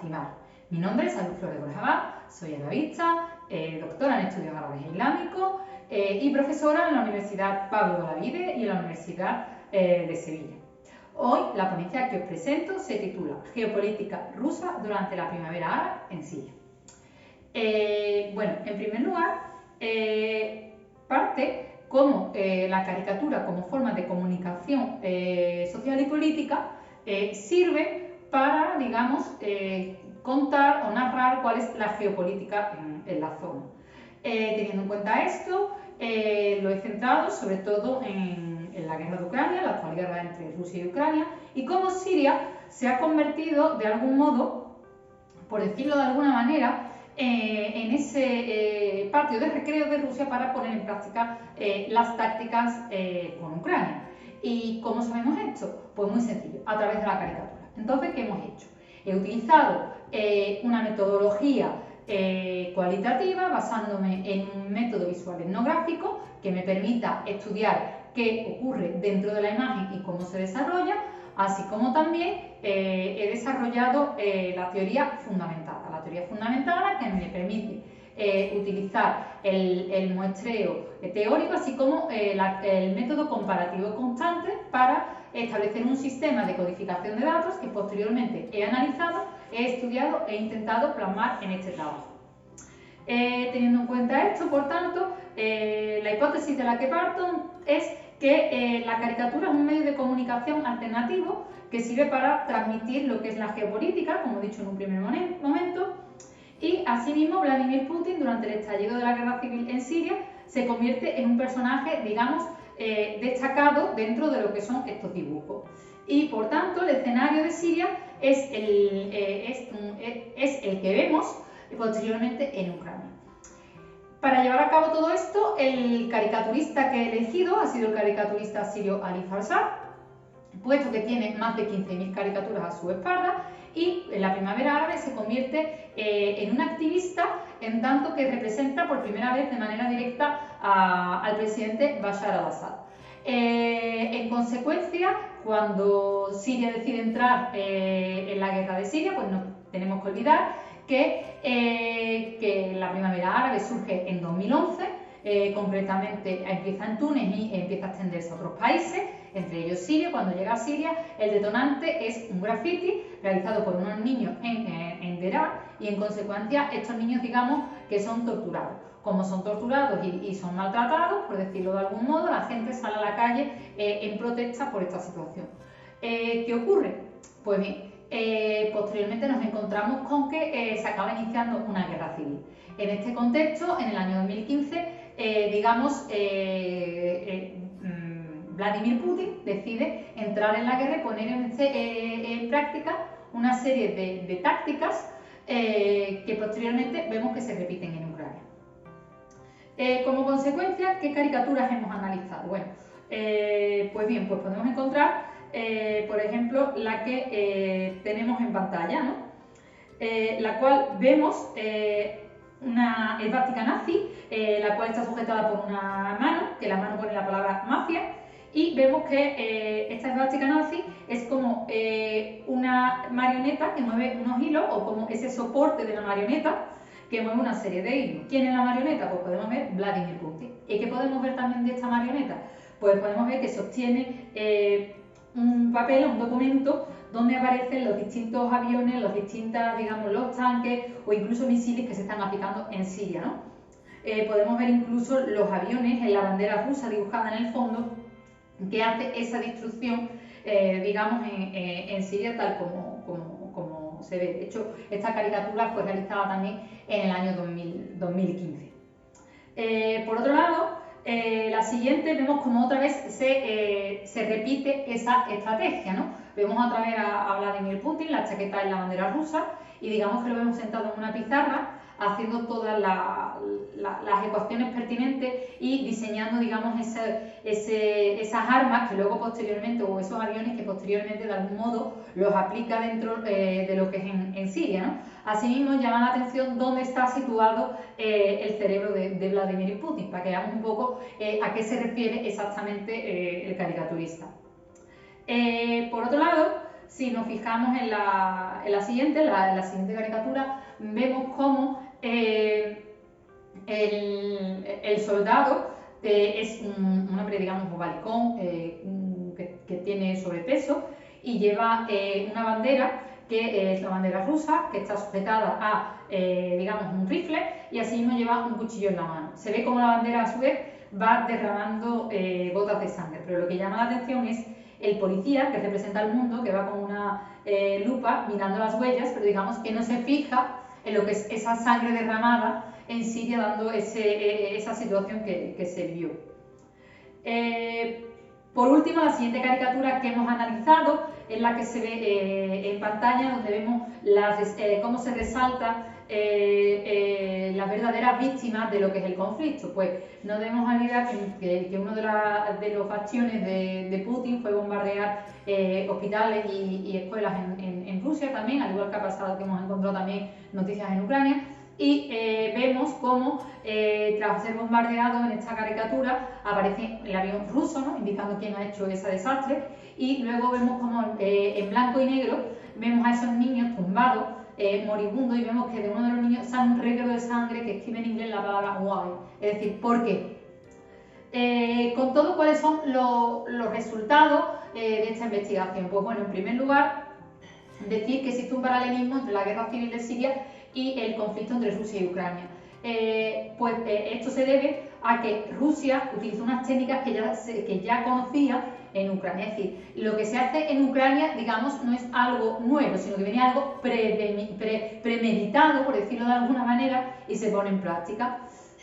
lastimar. Mi nombre es Salud Flores Borjabá, soy arabista, doctora en estudios árabes e islámicos y profesora en la Universidad Pablo de Olavide y en la Universidad de Sevilla. Hoy la ponencia que os presento se titula Geopolítica rusa durante la primavera árabe en Siria. Bueno, en primer lugar, parte como la caricatura como forma de comunicación social y política sirve para, digamos, contar o narrar cuál es la geopolítica en la zona. Teniendo en cuenta esto, lo he centrado sobre todo en la guerra de Ucrania, la actual guerra entre Rusia y Ucrania, y cómo Siria se ha convertido de algún modo, por decirlo de alguna manera, en ese patio de recreo de Rusia para poner en práctica las tácticas con Ucrania. ¿Y cómo sabemos esto? Pues muy sencillo, a través de la caricatura. Entonces, ¿qué hemos hecho? He utilizado una metodología cualitativa basándome en un método visual etnográfico que me permita estudiar qué ocurre dentro de la imagen y cómo se desarrolla, así como también he desarrollado la teoría fundamentada. La teoría fundamentada que me permite utilizar el muestreo teórico, así como el método comparativo constante para establecer un sistema de codificación de datos que posteriormente he analizado, he estudiado e intentado plasmar en este trabajo. Teniendo en cuenta esto, por tanto, la hipótesis de la que parto es que la caricatura es un medio de comunicación alternativo que sirve para transmitir lo que es la geopolítica, como he dicho en un primer momento, y asimismo Vladimir Putin, durante el estallido de la guerra civil en Siria, se convierte en un personaje, digamos, destacado dentro de lo que son estos dibujos. Y por tanto, el escenario de Siria es el que vemos posteriormente en Ucrania. Para llevar a cabo todo esto, el caricaturista que he elegido ha sido el caricaturista sirio Ali Farsad, puesto que tiene más de 15.000 caricaturas a su espalda, y en la primavera árabe se convierte en un activista en tanto que representa por primera vez de manera directa al presidente Bashar al-Assad. En consecuencia, cuando Siria decide entrar en la guerra de Siria, pues no tenemos que olvidar que la primavera árabe surge en 2011, concretamente empieza en Túnez y empieza a extenderse a otros países, entre ellos Siria. Cuando llega a Siria, el detonante es un graffiti realizado por unos niños en Deraa, y en consecuencia estos niños, digamos, que son torturados. Como son torturados y son maltratados, por decirlo de algún modo, la gente sale a la calle en protesta por esta situación. ¿Qué ocurre? Pues bien, posteriormente nos encontramos con que se acaba iniciando una guerra civil. En este contexto, en el año 2015, digamos, Vladimir Putin decide entrar en la guerra y poner en práctica una serie de tácticas que posteriormente vemos que se repiten en Ucrania. Como consecuencia, ¿qué caricaturas hemos analizado? Bueno, pues bien, pues podemos encontrar, por ejemplo, la que tenemos en pantalla, ¿no? La cual vemos una esvástica nazi, la cual está sujetada por una mano, que la mano pone la palabra mafia, y vemos que esta esvástica nazi es como una marioneta que mueve unos hilos, o como ese soporte de la marioneta que mueve una serie de hilos. ¿Quién es la marioneta? Pues podemos ver Vladimir Putin. ¿Y qué podemos ver también de esta marioneta? Pues podemos ver que sostiene un papel, un documento, donde aparecen los distintos aviones, digamos, los tanques o incluso misiles que se están aplicando en Siria, ¿no? Podemos ver incluso los aviones en la bandera rusa dibujada en el fondo, que hace esa destrucción, digamos, en Siria, tal como se ve. De hecho, esta caricatura fue realizada también en el año 2015. Por otro lado, la siguiente, vemos como otra vez se repite esa estrategia, ¿no? Vemos otra vez a Vladimir Putin, la chaqueta en la bandera rusa, y digamos que lo vemos sentado en una pizarra haciendo todas las ecuaciones pertinentes y diseñando, digamos, esas armas que luego posteriormente, o esos aviones que posteriormente de algún modo los aplica dentro de lo que es en Siria, ¿no? Asimismo, llama la atención dónde está situado el cerebro de Vladimir Putin, para que veamos un poco a qué se refiere exactamente el caricaturista. Por otro lado, si nos fijamos en la siguiente caricatura, vemos cómo el soldado es un hombre, digamos, bobalicón, que tiene sobrepeso y lleva una bandera que es la bandera rusa, que está sujetada a, digamos, un rifle, y así mismo lleva un cuchillo en la mano. Se ve como la bandera, a su vez, va derramando gotas de sangre, pero lo que llama la atención es el policía, que representa al mundo, que va con una lupa mirando las huellas, pero digamos que no se fija en lo que es esa sangre derramada en Siria, dando esa situación que se vivió. Por último, la siguiente caricatura que hemos analizado es la que se ve en pantalla, donde vemos cómo se resalta las verdaderas víctimas de lo que es el conflicto. Pues no debemos olvidar que uno de los bastiones de Putin fue bombardear hospitales y escuelas en Rusia también, al igual que ha pasado, que hemos encontrado también noticias en Ucrania. Y vemos cómo, tras ser bombardeado en esta caricatura, aparece el avión ruso, ¿no?, indicando quién ha hecho ese desastre, y luego vemos cómo en blanco y negro vemos a esos niños tumbados, moribundos, y vemos que de uno de los niños sale un reguero de sangre que escribe en inglés la palabra why, es decir, ¿por qué? Con todo, ¿cuáles son los resultados de esta investigación? Pues bueno, en primer lugar, decir que existe un paralelismo entre la guerra civil de Siria y el conflicto entre Rusia y Ucrania. Esto se debe a que Rusia utilizó unas técnicas que ya conocía en Ucrania. Es decir, lo que se hace en Ucrania, digamos, no es algo nuevo, sino que viene algo premeditado, por decirlo de alguna manera, y se pone en práctica.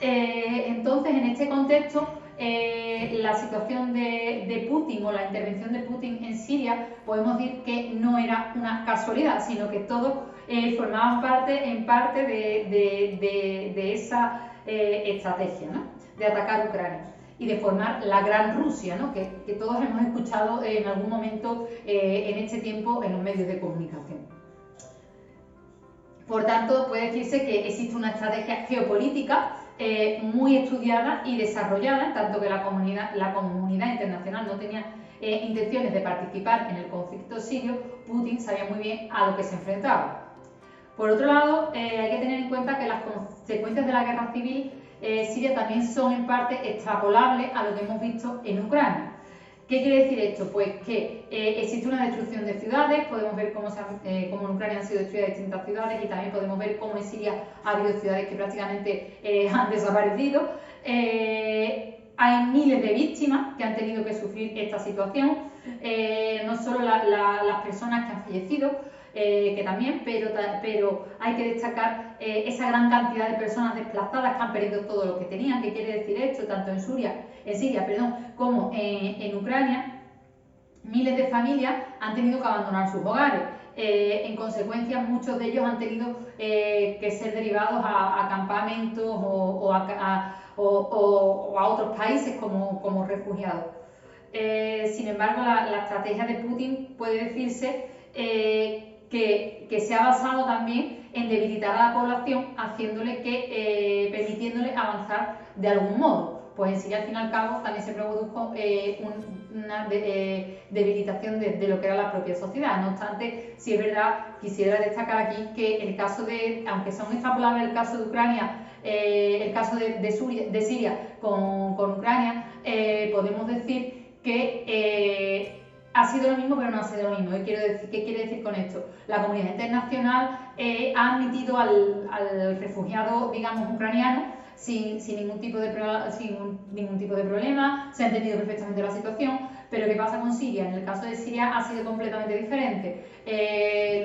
Entonces, en este contexto, la situación de Putin o la intervención de Putin en Siria, podemos decir que no era una casualidad, sino que todos formaban parte de esa estrategia, ¿no?, de atacar Ucrania y de formar la Gran Rusia, ¿no?, que todos hemos escuchado en algún momento en este tiempo en los medios de comunicación. Por tanto, puede decirse que existe una estrategia geopolítica muy estudiada y desarrollada, en tanto que la comunidad internacional no tenía intenciones de participar en el conflicto sirio. Putin sabía muy bien a lo que se enfrentaba. Por otro lado, hay que tener en cuenta que las consecuencias de la guerra civil siria también son en parte extrapolables a lo que hemos visto en Ucrania. ¿Qué quiere decir esto? Pues que existe una destrucción de ciudades, podemos ver cómo en Ucrania han sido destruidas distintas ciudades, y también podemos ver cómo en Siria ha habido ciudades que prácticamente han desaparecido. Hay miles de víctimas que han tenido que sufrir esta situación, no solo las personas que han fallecido, que también, pero hay que destacar esa gran cantidad de personas desplazadas que han perdido todo lo que tenían. ¿Qué quiere decir esto? Tanto en Siria, como en Ucrania, miles de familias han tenido que abandonar sus hogares. En consecuencia, muchos de ellos han tenido que ser derivados a campamentos o a otros países como refugiados. Sin embargo, la estrategia de Putin puede decirse que se ha basado también en debilitar a la población, permitiéndole avanzar de algún modo. Pues en Siria, al fin y al cabo, también se produjo una debilitación de lo que era la propia sociedad. No obstante, si es verdad, quisiera destacar aquí que el caso aunque son extrapolables el caso de Ucrania, el caso de Siria con Ucrania, podemos decir que ha sido lo mismo, pero no ha sido lo mismo. ¿Qué quiere decir con esto? La comunidad internacional ha admitido al refugiado, digamos, ucraniano sin ningún tipo de problema, se ha entendido perfectamente la situación. Pero ¿qué pasa con Siria? En el caso de Siria ha sido completamente diferente.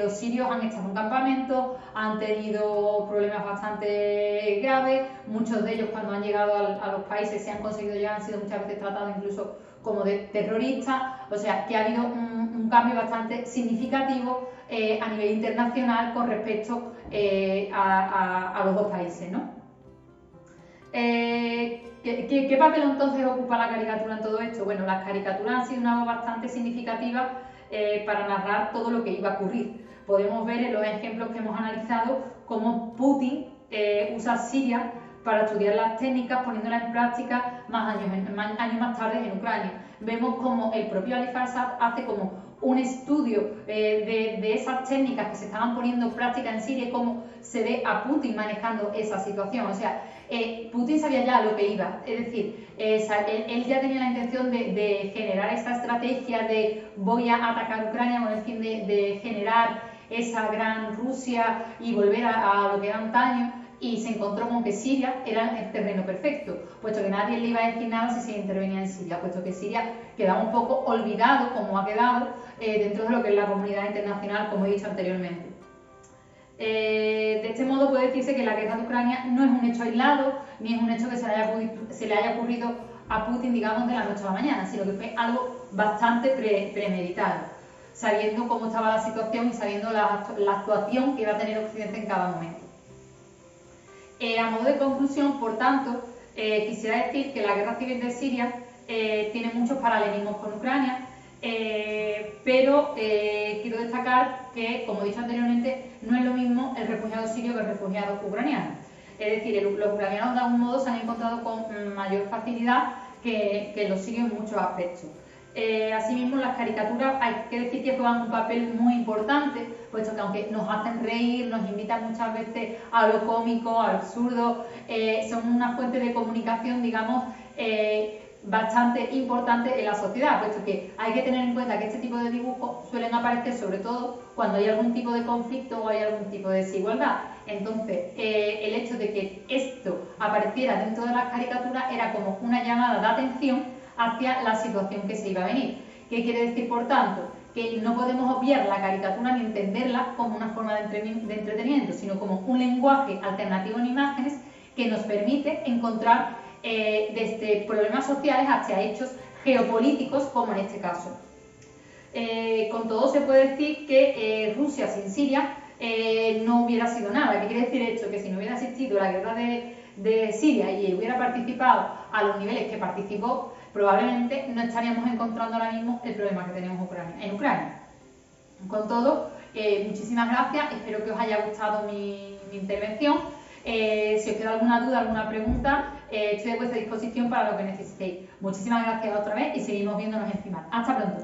Los sirios han estado en campamentos, han tenido problemas bastante graves. Muchos de ellos, cuando han llegado a los países, se han conseguido llegar, han sido muchas veces tratados incluso como de terroristas. O sea, que ha habido un cambio bastante significativo a nivel internacional con respecto a los dos países, ¿no? ¿Qué papel entonces ocupa la caricatura en todo esto? Bueno, las caricaturas han sido una voz bastante significativa para narrar todo lo que iba a ocurrir. Podemos ver en los ejemplos que hemos analizado cómo Putin usa Siria para estudiar las técnicas, poniéndolas en práctica años más tarde en Ucrania. Vemos como el propio Ali Farsad hace como un estudio de esas técnicas que se estaban poniendo en práctica en Siria y cómo se ve a Putin manejando esa situación. O sea, Putin sabía ya lo que iba, es decir, él ya tenía la intención de generar esta estrategia de voy a atacar Ucrania con el fin de generar esa gran Rusia y volver a lo que era antaño, y se encontró con que Siria era el terreno perfecto, puesto que nadie le iba a decir nada si se intervenía en Siria, puesto que Siria quedaba un poco olvidado, como ha quedado, dentro de lo que es la comunidad internacional, como he dicho anteriormente. De este modo puede decirse que la guerra de Ucrania no es un hecho aislado, ni es un hecho que se le haya ocurrido a Putin, digamos, de la noche a la mañana, sino que fue algo bastante premeditado, sabiendo cómo estaba la situación y sabiendo la actuación que iba a tener Occidente en cada momento. A modo de conclusión, por tanto, quisiera decir que la guerra civil de Siria tiene muchos paralelismos con Ucrania, pero quiero destacar que, como he dicho anteriormente, no es lo mismo el refugiado sirio que el refugiado ucraniano. Es decir, los ucranianos de algún modo se han encontrado con mayor facilidad que los sirios en muchos aspectos. Asimismo, las caricaturas hay que decir que juegan un papel muy importante, puesto que aunque nos hacen reír, nos invitan muchas veces a lo cómico, a lo absurdo, son una fuente de comunicación, digamos, bastante importante en la sociedad, puesto que hay que tener en cuenta que este tipo de dibujos suelen aparecer sobre todo cuando hay algún tipo de conflicto o hay algún tipo de desigualdad. Entonces, el hecho de que esto apareciera dentro de las caricaturas era como una llamada de atención hacia la situación que se iba a venir. ¿Qué quiere decir, por tanto? Que no podemos obviar la caricatura ni entenderla como una forma de entretenimiento, sino como un lenguaje alternativo en imágenes que nos permite encontrar desde problemas sociales hasta hechos geopolíticos, como en este caso. Con todo se puede decir que Rusia sin Siria no hubiera sido nada. ¿Qué quiere decir esto? Que si no hubiera existido la guerra de Siria y hubiera participado a los niveles que participó, probablemente no estaríamos encontrando ahora mismo el problema que tenemos en Ucrania. Con todo, muchísimas gracias, espero que os haya gustado mi intervención. Si os queda alguna duda, alguna pregunta, estoy a vuestra disposición para lo que necesitéis. Muchísimas gracias otra vez y seguimos viéndonos encima. Hasta pronto.